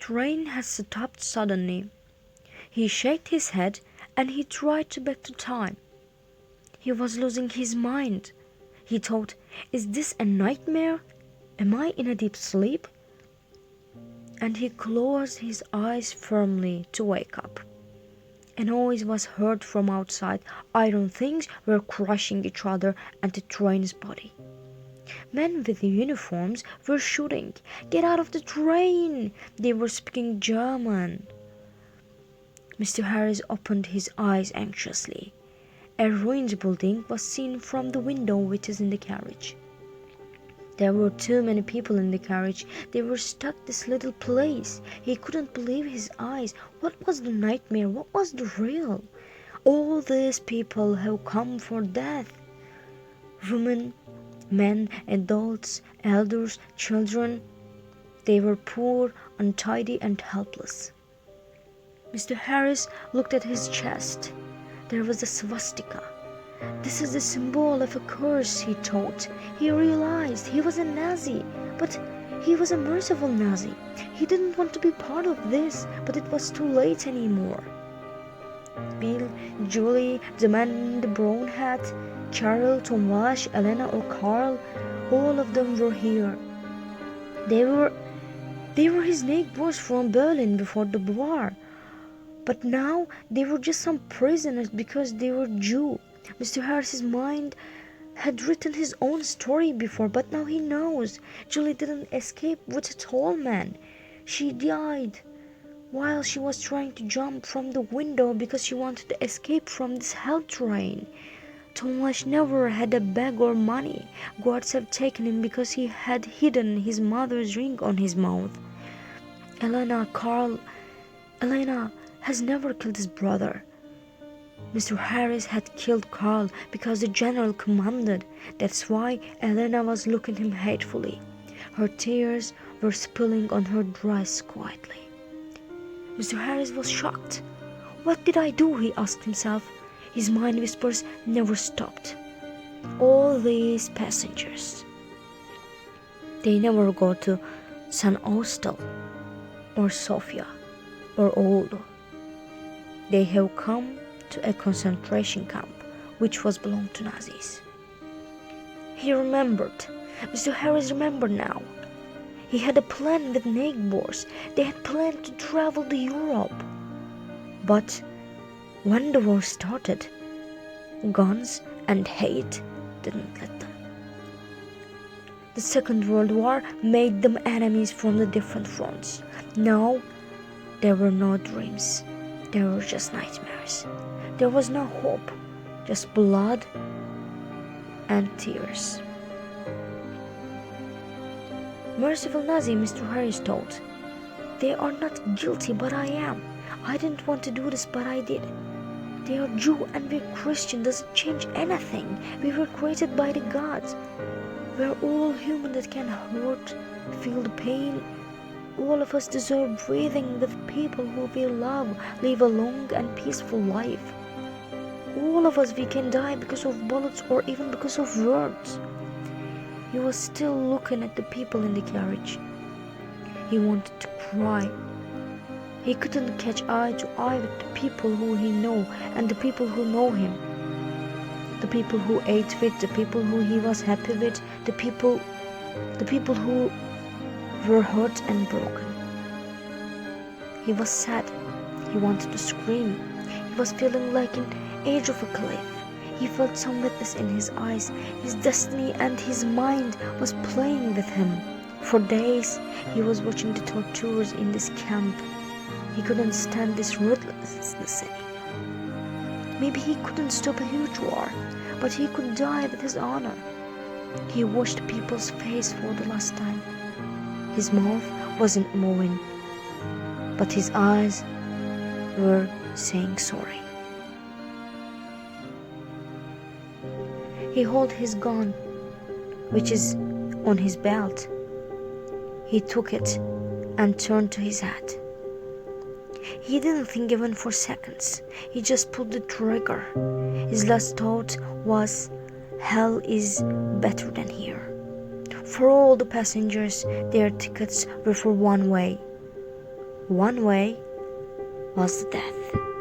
train had stopped suddenly. He shook his head and he tried to back to time. He was losing his mind. He thought, is this a nightmare? Am I in a deep sleep? And he closed his eyes firmly to wake up. A noise was heard from outside. Iron things were crushing each other and the train's body. Men with uniforms were shouting, "Get out of the train!" They were speaking German. Mr. Harris opened his eyes anxiously. A ruined building was seen from the window which is in the carriage. There were too many people in the carriage. They were stuck in this little place. He couldn't believe his eyes. What was the nightmare? What was the real? All these people have come for death. Women, men, adults, elders, children. They were poor, untidy, and helpless. Mr. Harris looked at his chest. There was a swastika. This is the symbol of a curse, he thought. He realized he was a Nazi, but he was a merciful Nazi. He didn't want to be part of this, but it was too late anymore. Bill, Julie, the man in the brown hat, Carol, Tomasz, Elena or Carl, all of them were here. They were his neighbors from Berlin before the war. But now they were just some prisoners because they were Jew. Mr. Harris's mind had written his own story before, but now he knows. Julie didn't escape with a tall man. She died while she was trying to jump from the window because she wanted to escape from this hell train. Tomasz never had a bag or money. Guards have taken him because he had hidden his mother's ring on his mouth. Elena has never killed his brother. Mr. Harris had killed Carl because the general commanded. That's why Elena was looking at him hatefully. Her tears were spilling on her dress quietly. Mr. Harris was shocked. What did I do? He asked himself. His mind whispers never stopped. All these passengers, they never go to San Austell or Sofia or Oulu. They have come to a concentration camp which was belonged to Nazis. He remembered. Mr. Harris remembered now. He had a plan with neighbors. They had planned to travel to Europe. But when the war started, guns and hate didn't let them. The Second World War made them enemies from the different fronts. Now, there were no dreams. There were just nightmares. There was no hope, just blood and tears. Merciful Nazi, Mr. Harris thought. They are not guilty, but I am. I didn't want to do this, but I did. They are Jew and we're Christian. Doesn't change anything. We were created by the gods. We're all human that can hurt, feel the pain. All of us deserve breathing with people who we love, live a long and peaceful life. All of us, we can die because of bullets or even because of words. He was still looking at the people in the carriage. He wanted to cry. He couldn't catch eye to eye with the people who he knew and the people who know him. The people who ate with, the people who he was happy with, the people who were hurt and broken. He was sad. He wanted to scream. He was feeling like an edge of a cliff. He felt some wetness in his eyes. His destiny and his mind was playing with him. For days, he was watching the tortures in this camp. He couldn't stand this ruthlessness anymore. Maybe he couldn't stop a huge war, but he could die with his honor. He washed people's face for the last time. His mouth wasn't moving, but his eyes were saying sorry. He held his gun, which is on his belt. He took it and turned to his head. He didn't think even for seconds. He just pulled the trigger. His last thought was, hell is better than here. For all the passengers, their tickets were for one way. One way was death.